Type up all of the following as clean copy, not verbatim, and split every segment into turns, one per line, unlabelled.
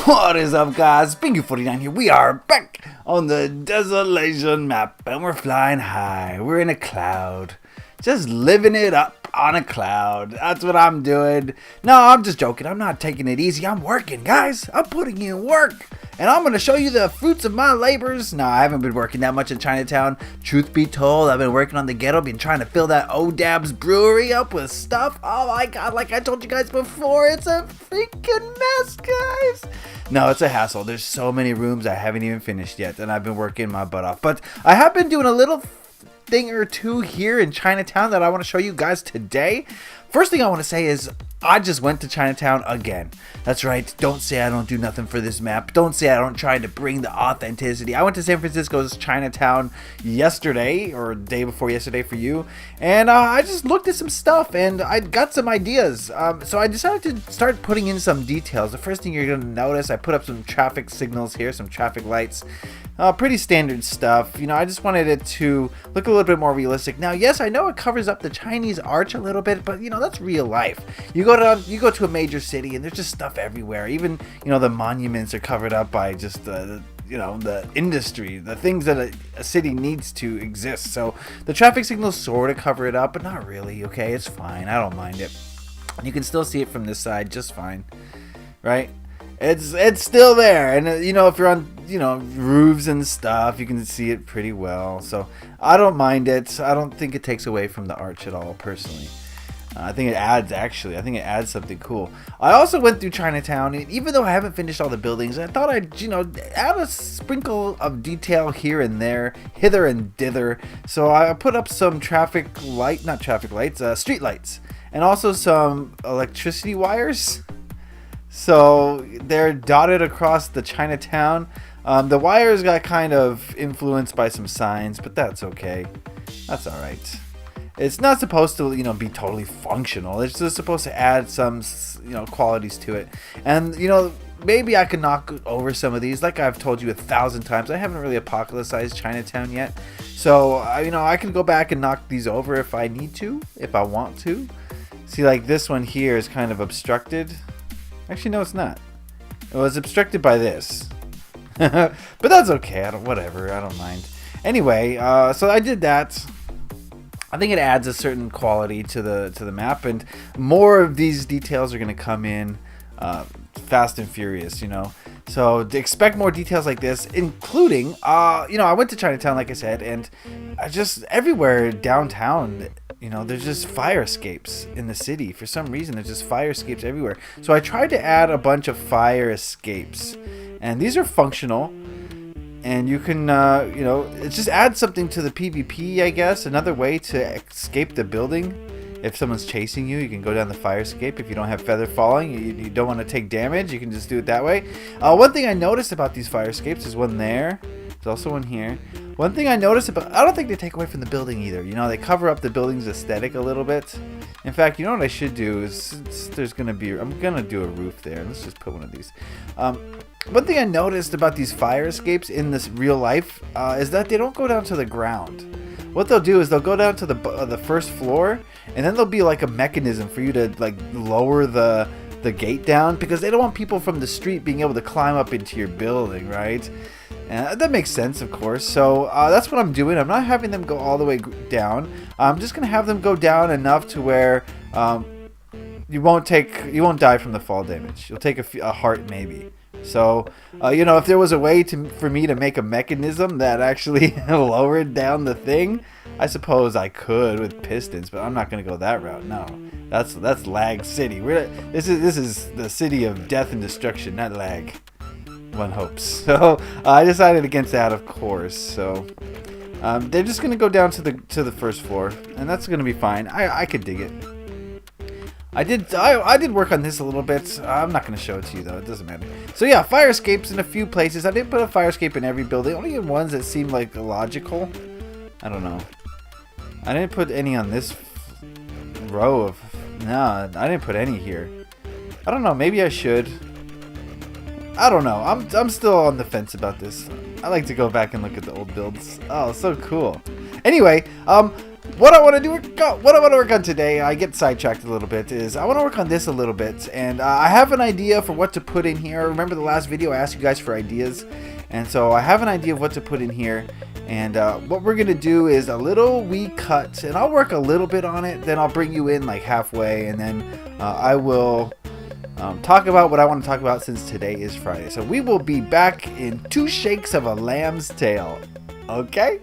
What is up, guys? Beancrew49 here. We are back on the Desolation map, and we're flying high. We're in a cloud, just living it up on a cloud. That's what I'm doing. No, I'm just joking. I'm not taking it easy. I'm working, guys. I'm putting in work, and I'm going to show you the fruits of my labors. No, I haven't been working that much in Chinatown. Truth be told, I've been working on the ghetto, been trying to fill that Odab's brewery up with stuff. Oh my god, like I told you guys before, it's a freaking mess, guys. No, it's a hassle. There's so many rooms I haven't even finished yet, and I've been working my butt off. But I have been doing a little thing or two here in Chinatown that I want to show you guys today. First thing I want to say is I just went to Chinatown again. That's right. Don't say I don't do nothing for this map. Don't say I don't try to bring the authenticity. I went to San Francisco's Chinatown yesterday, or day before yesterday for you, and I just looked at some stuff and I got some ideas. So I decided to start putting in some details. The first thing you're going to notice, I put up some traffic signals here, some traffic lights. Pretty standard stuff. You know, I just wanted it to look a little bit more realistic. Now, yes, I know it covers up the Chinese arch a little bit, but you know, that's real life. You go to a major city and there's just stuff everywhere. Even, you know, the monuments are covered up by just you know, the industry, the things that a city needs to exist. So the traffic signals sort of cover it up, but not really. Okay, it's fine. I don't mind it. You can still see it from this side just fine, right? It's still there, and you know, if you're on, you know, roofs and stuff, you can see it pretty well. So I don't mind it. I don't think it takes away from the arch at all, personally. I think it adds, actually. I think it adds something cool. I also went through Chinatown, and even though I haven't finished all the buildings, I thought I'd, you know, add a sprinkle of detail here and there, hither and dither. So I put up some street lights, and also some electricity wires. So they're dotted across the Chinatown. The wires got kind of influenced by some signs, but that's okay. That's all right. It's not supposed to, you know, be totally functional. It's just supposed to add some, you know, qualities to it. And, you know, maybe I can knock over some of these. Like I've told you 1,000 times, I haven't really apocalypsized Chinatown yet. So, you know, I can go back and knock these over if I need to, if I want to. See, like this one here is kind of obstructed. Actually, no, it's not. It was obstructed by this. But that's okay. Whatever. I don't mind. Anyway, so I did that. I think it adds a certain quality to the map, and more of these details are going to come in fast and furious, you know. So expect more details like this, including, you know, I went to Chinatown, like I said, and just everywhere downtown, you know, there's just fire escapes in the city. For some reason, there's just fire escapes everywhere. So I tried to add a bunch of fire escapes, and these are functional. And you can, you know, it just adds something to the PvP, I guess. Another way to escape the building. If someone's chasing you, you can go down the fire escape. If you don't have feather falling, you don't want to take damage, you can just do it that way. One thing I noticed about these fire escapes is one there. There's also one here. One thing I noticed about, I don't think they take away from the building either. You know, they cover up the building's aesthetic a little bit. In fact, you know what I should do is, I'm gonna do a roof there. Let's just put one of these. One thing I noticed about these fire escapes in this real life is that they don't go down to the ground. What they'll do is they'll go down to the first floor, and then there'll be like a mechanism for you to like lower the gate down, because they don't want people from the street being able to climb up into your building, right? And that makes sense, of course. So that's what I'm doing. I'm not having them go all the way down. I'm just gonna have them go down enough to where you won't die from the fall damage. You'll take a heart maybe. So, you know, if there was a way for me to make a mechanism that actually lowered down the thing, I suppose I could with pistons, but I'm not going to go that route. No, that's lag city. This is the city of death and destruction, not lag. One hopes. So I decided against that, of course. So they're just going to go down to the first floor, and that's going to be fine. I could dig it. I did work on this a little bit. I'm not going to show it to you, though. It doesn't matter. So, yeah, fire escapes in a few places. I didn't put a fire escape in every building. Only in ones that seemed, like, logical. I don't know. I didn't put any on this row of... No, I didn't put any here. I don't know. Maybe I should. I don't know. I'm still on the fence about this. I like to go back and look at the old builds. Oh, so cool. Anyway, what I want to work on today, I get sidetracked a little bit, is I want to work on this a little bit. And I have an idea for what to put in here. Remember the last video I asked you guys for ideas? And so I have an idea of what to put in here. And what we're going to do is a little wee cut. And I'll work a little bit on it. Then I'll bring you in like halfway. And then I will talk about what I want to talk about, since today is Friday. So we will be back in 2 shakes of a lamb's tail. Okay?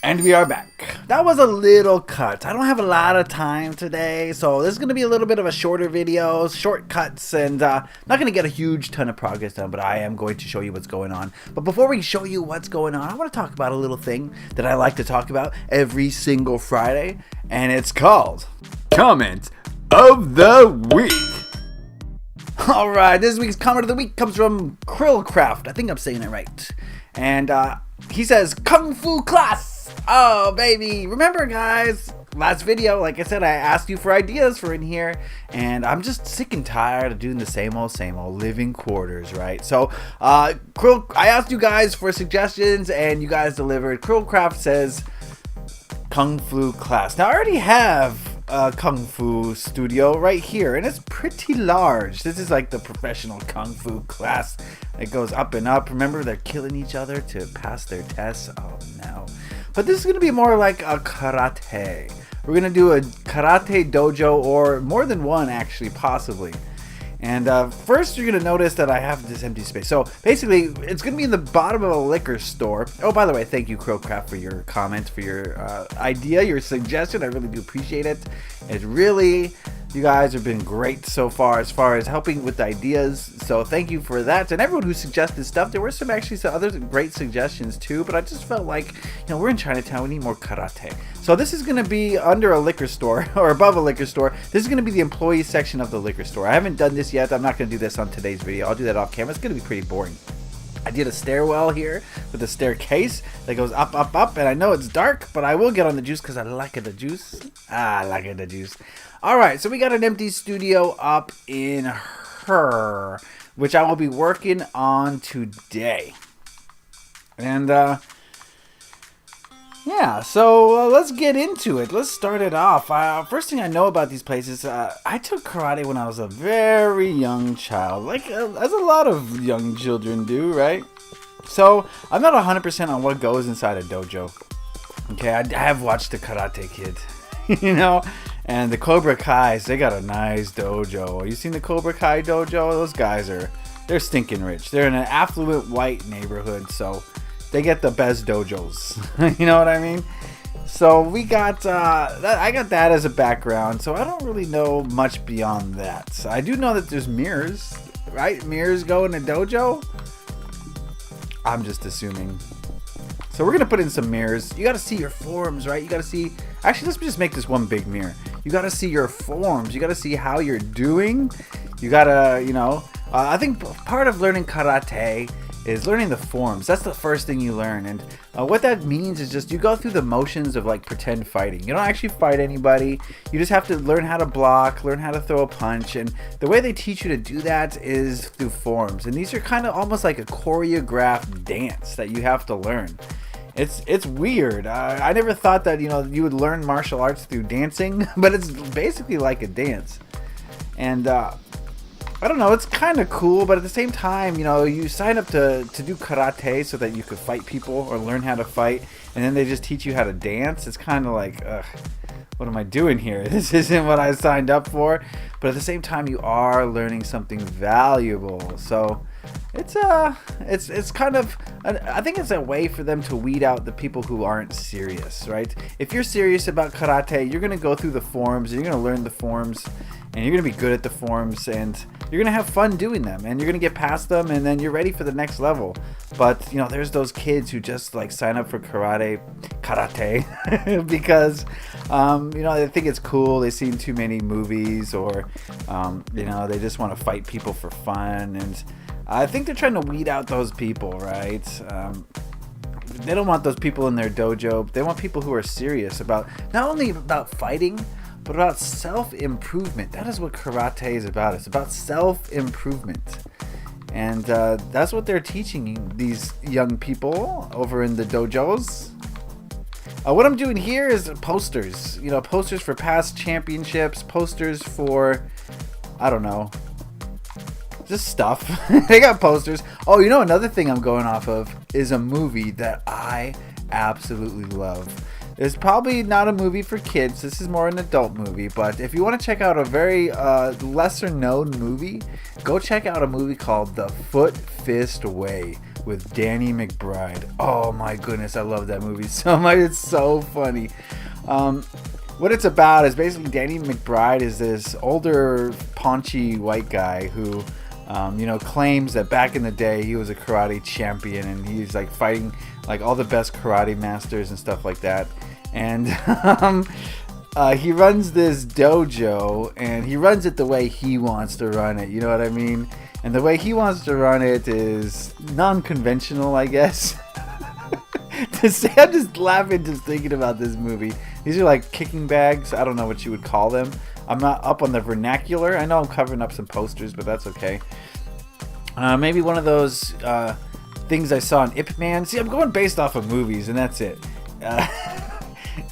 And we are back. That was a little cut. I don't have a lot of time today, so this is going to be a little bit of a shorter video, shortcuts, and not going to get a huge ton of progress done, but I am going to show you what's going on. But before we show you what's going on, I want to talk about a little thing that I like to talk about every single Friday, and it's called Comment of the Week. Alright, this week's comment of the week comes from Krillcraft. I think I'm saying it right. And he says, Kung Fu class! Oh, baby. Remember, guys, last video, like I said, I asked you for ideas for in here. And I'm just sick and tired of doing the same old living quarters, right? So, I asked you guys for suggestions, and you guys delivered. Krillcraft says, Kung Fu class. Now, I already have a Kung Fu studio right here, and it's pretty large. This is like the professional Kung Fu class. It goes up and up. Remember, they're killing each other to pass their tests. Oh, no. But this is going to be more like a karate. We're going to do a karate dojo, or more than one, actually, possibly. And first, you're going to notice that I have this empty space. So basically, it's going to be in the bottom of a liquor store. Oh, by the way, thank you, Krillcraft, for your comment, for your idea, your suggestion. I really do appreciate it. It's really, you guys have been great so far as helping with the ideas. So thank you for that. And everyone who suggested stuff. There were some other great suggestions too. But I just felt like, we're in Chinatown. We need more karate. So this is going to be under a liquor store, or above a liquor store. This is going to be the employee section of the liquor store. I haven't done this yet. I'm not going to do this on today's video. I'll do that off camera. It's going to be pretty boring. I did a stairwell here with a staircase that goes up, up, up. And I know it's dark, but I will get on the juice because I like the juice. I like the juice. All right, so we got an empty studio up in her, which I will be working on today. And, yeah, so let's get into it. Let's start it off. First thing I know about these places, I took karate when I was a very young child, like as a lot of young children do, right? So I'm not 100% on what goes inside a dojo. Okay, I have watched the Karate Kid, and the Cobra Kais. They got a nice dojo. You seen the Cobra Kai dojo? Those guys they're stinking rich. They're in an affluent white neighborhood, so they get the best dojos. You know what I mean? So we got I got that as a background, so I don't really know much beyond that. I do know that there's mirrors, right? Mirrors go in a dojo. I'm just assuming. So we're gonna put in some mirrors. You gotta see your forms, right? You gotta see. Actually, let's just make this one big mirror. You gotta see your forms. You gotta see how you're doing. You gotta, I think part of learning karate is learning the forms. That's the first thing you learn. And what that means is just you go through the motions of like pretend fighting. You don't actually fight anybody. You just have to learn how to block, learn how to throw a punch. And the way they teach you to do that is through forms. And these are kind of almost like a choreographed dance that you have to learn. It's weird. I never thought that, you would learn martial arts through dancing, but it's basically like a dance. And I don't know, it's kind of cool, but at the same time, you sign up to do karate so that you could fight people or learn how to fight, and then they just teach you how to dance. It's kind of like, what am I doing here? This isn't what I signed up for. But at the same time, you are learning something valuable. So it's kind of, I think it's a way for them to weed out the people who aren't serious, right? If you're serious about karate, you're going to go through the forms, and you're going to learn the forms, and you're going to be good at the forms, and you're going to have fun doing them, and you're going to get past them, and then you're ready for the next level. But, there's those kids who just like sign up for karate because, they think it's cool. They've seen too many movies, or, they just want to fight people for fun. And I think they're trying to weed out those people, right? They don't want those people in their dojo. They want people who are serious about, not only about fighting, but about self-improvement. That is what karate is about. It's about self-improvement. And that's what they're teaching these young people over in the dojos. What I'm doing here is posters. You know, posters for past championships, posters for, I don't know, just stuff. They got posters. Oh, you know, another thing I'm going off of is a movie that I absolutely love. It's probably not a movie for kids. This is more an adult movie. But if you want to check out a very lesser known movie, go check out a movie called The Foot Fist Way with Danny McBride. Oh my goodness, I love that movie so much. It's so funny. What it's about is basically Danny McBride is this older, paunchy white guy who, you know, claims that back in the day he was a karate champion and he's like fighting like all the best karate masters and stuff like that. And he runs this dojo and he runs it the way he wants to run it. You know what I mean? And the way he wants to run it is non-conventional, I guess. I'm just laughing just thinking about this movie. These are like kicking bags. I don't know what you would call them. I'm not up on the vernacular. I know I'm covering up some posters, but that's okay. Maybe one of those things I saw in Ip Man. See, I'm going based off of movies, and that's it.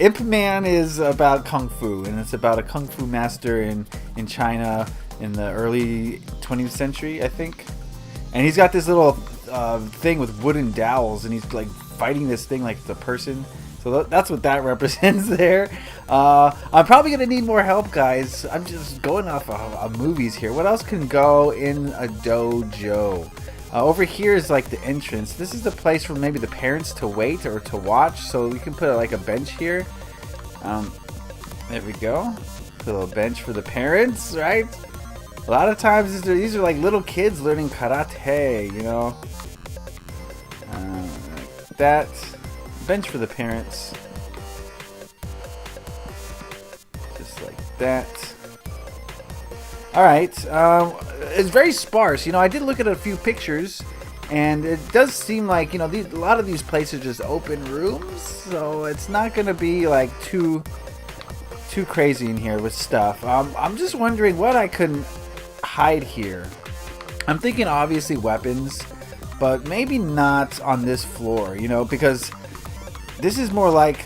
Ip Man is about kung fu, and it's about a kung fu master in China in the early 20th century, I think. And he's got this little thing with wooden dowels, and he's like fighting this thing like the person. So that's what that represents there. I'm probably going to need more help, guys. I'm just going off of movies here. What else can go in a dojo? Over here is like the entrance. This is the place for maybe the parents to wait or to watch. So we can put like a bench here. There we go. Put a little bench for the parents, right? A lot of times these are like little kids learning karate, you know. Like that. Bench for the parents. Just like that. Alright. It's very sparse. You know, I did look at a few pictures, and it does seem like, you know, a lot of these places are just open rooms, so it's not going to be like too crazy in here with stuff. I'm just wondering what I can hide here. I'm thinking obviously weapons, but maybe not on this floor, you know, because this is more like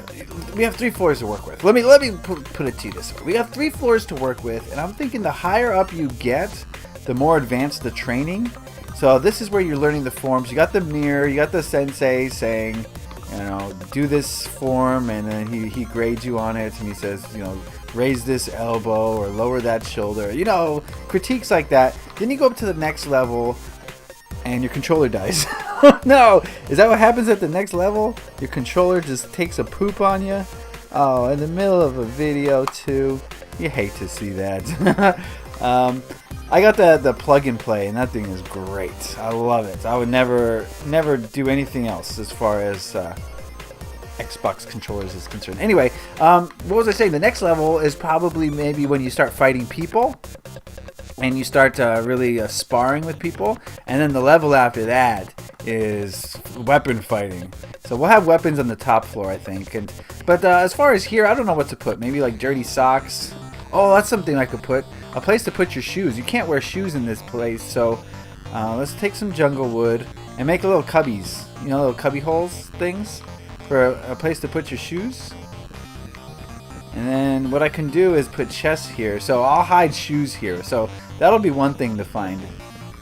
we have 3 floors to work with. Let me put it to you this way. We have 3 floors to work with, and I'm thinking the higher up you get, the more advanced the training. So this is where you're learning the forms. You got the mirror, you got the sensei saying, you know, do this form, and then he grades you on it, and he says, you know, raise this elbow or lower that shoulder. You know, critiques like that. Then you go up to the next level, and your controller dies. No, is that what happens at the next level? Your controller just takes a poop on you? Oh, in the middle of a video too. You hate to see that. I got the plug and play, and that thing is great. I love it. I would never do anything else as far as Xbox controllers is concerned. Anyway, what was I saying? The next level is probably maybe when you start fighting people. And you start really sparring with people. And then the level after that is weapon fighting. So we'll have weapons on the top floor, I think. But as far as here, I don't know what to put. Maybe like dirty socks. Oh, that's something I could put. A place to put your shoes. You can't wear shoes in this place. So let's take some jungle wood and make little cubbies. You know, little cubby holes things for a place to put your shoes. And then what I can do is put chests here. So I'll hide shoes here. So that'll be one thing to find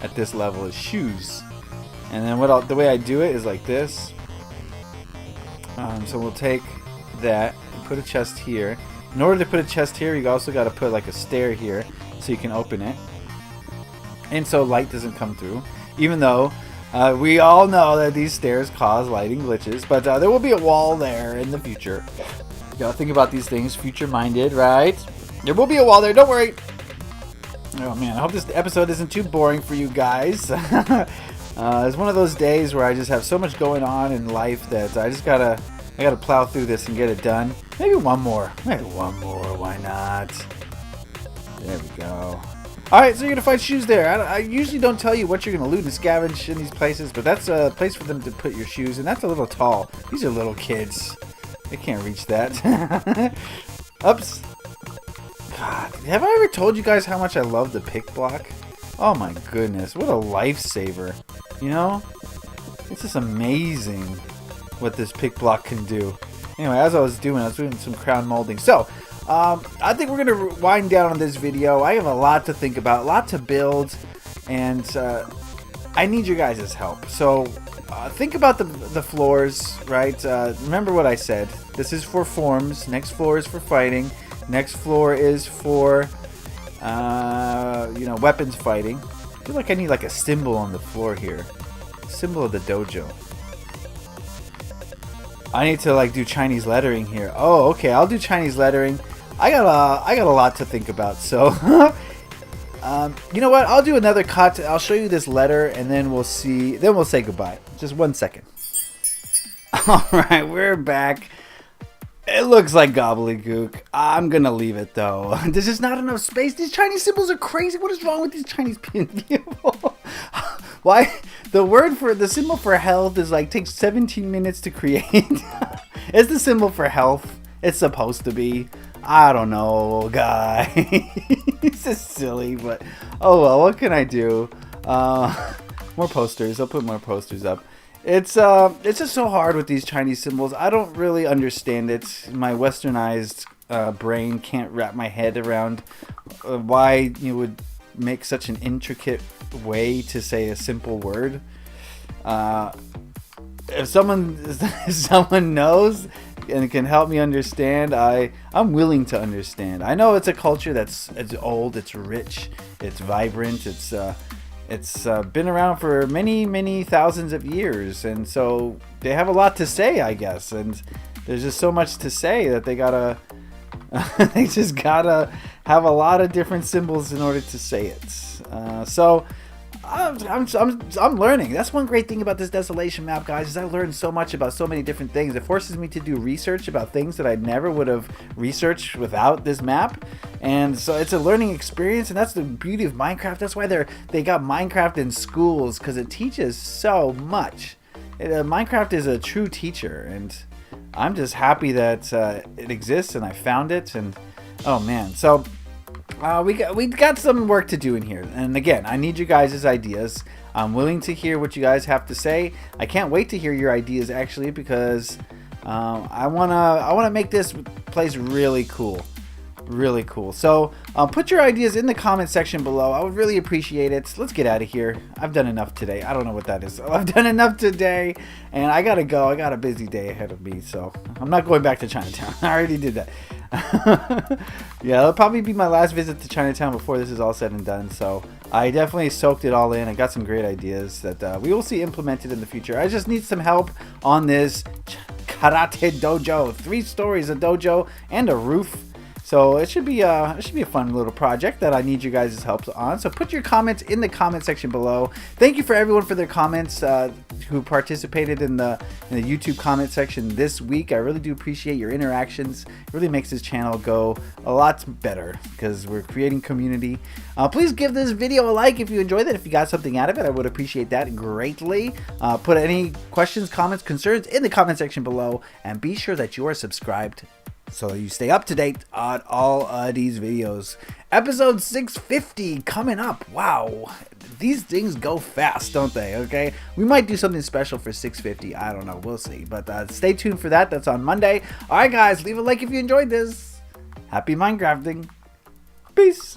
at this level is shoes. And then the way I do it is like this. So we'll take that and put a chest here. In order to put a chest here, you also got to put like a stair here so you can open it. And so light doesn't come through. Even though we all know that these stairs cause lighting glitches. But there will be a wall there in the future. You gotta think about these things, future-minded, right? There will be a wall there, don't worry. Oh man, I hope this episode isn't too boring for you guys. It's one of those days where I just have so much going on in life that I gotta plow through this and get it done. Maybe one more, why not? There we go. Alright, so you're gonna find shoes there. I usually don't tell you what you're gonna loot and scavenge in these places, but that's a place for them to put your shoes, and that's a little tall. These are little kids. They can't reach that. Oops. God, have I ever told you guys how much I love the pick block? Oh my goodness, what a lifesaver. You know? It's just amazing what this pick block can do. Anyway, as I was doing some crown molding. So, I think we're going to wind down on this video. I have a lot to think about, a lot to build, and I need your guys' help. So, think about the floors, right? Remember what I said. This is for forms. Next floor is for fighting. Next floor is for, weapons fighting. I feel like I need like a symbol on the floor here. Symbol of the dojo. I need to like do Chinese lettering here. Oh, okay. I'll do Chinese lettering. I got a lot to think about. So, you know what? I'll do another cut. I'll show you this letter, and then we'll see. Then we'll say goodbye. Just 1 second. All right, we're back. It looks like gobbledygook. I'm gonna leave it though. There's just not enough space. These Chinese symbols are crazy. What is wrong with these Chinese people? Why? The symbol for health is like takes 17 minutes to create. It's the symbol for health. It's supposed to be. I don't know, guy. It's just silly, but oh well. What can I do? More posters. I'll put more posters up. It's just so hard with these Chinese symbols. I don't really understand it. My westernized brain can't wrap my head around why you would make such an intricate way to say a simple word. If someone knows and can help me understand, I'm willing to understand. I know it's a culture it's old, it's rich, it's vibrant, it's been around for many thousands of years, and so they have a lot to say, I guess, and there's just so much to say that they just gotta have a lot of different symbols in order to say it. So I'm learning. That's one great thing about this Desolation map, guys, is I learned so much about so many different things. It forces me to do research about things that I never would have researched without this map. And so it's a learning experience, and that's the beauty of Minecraft. That's why they got Minecraft in schools, because it teaches so much. Minecraft is a true teacher, and I'm just happy that it exists and I found it. And oh man, so we got some work to do in here, and again, I need you guys' ideas. I'm willing to hear what you guys have to say. I can't wait to hear your ideas, actually, because I wanna make this place really cool. Really cool. So put your ideas in the comment section below. I would really appreciate it. Let's get out of here. I've done enough today. I don't know what that is. I've done enough today, and I gotta go. I got a busy day ahead of me, so I'm not going back to Chinatown. I already did that. Yeah, it'll probably be my last visit to Chinatown before this is all said and done. So I definitely soaked it all in. I got some great ideas that we will see implemented in the future. I just need some help on this karate dojo. 3 stories, a dojo, and a roof. So it should be a fun little project that I need you guys' help on. So put your comments in the comment section below. Thank you for everyone for their comments who participated in the YouTube comment section this week. I really do appreciate your interactions. It really makes this channel go a lot better because we're creating community. Please give this video a like if you enjoyed it. If you got something out of it, I would appreciate that greatly. Put any questions, comments, concerns in the comment section below, and be sure that you are subscribed so you stay up to date on all of these videos. Episode 650 coming up. Wow, these things go fast, don't they? Okay, we might do something special for 650. I don't know, we'll see, but stay tuned for that. That's on Monday. All right guys, leave a like if you enjoyed this. Happy Minecrafting. Peace.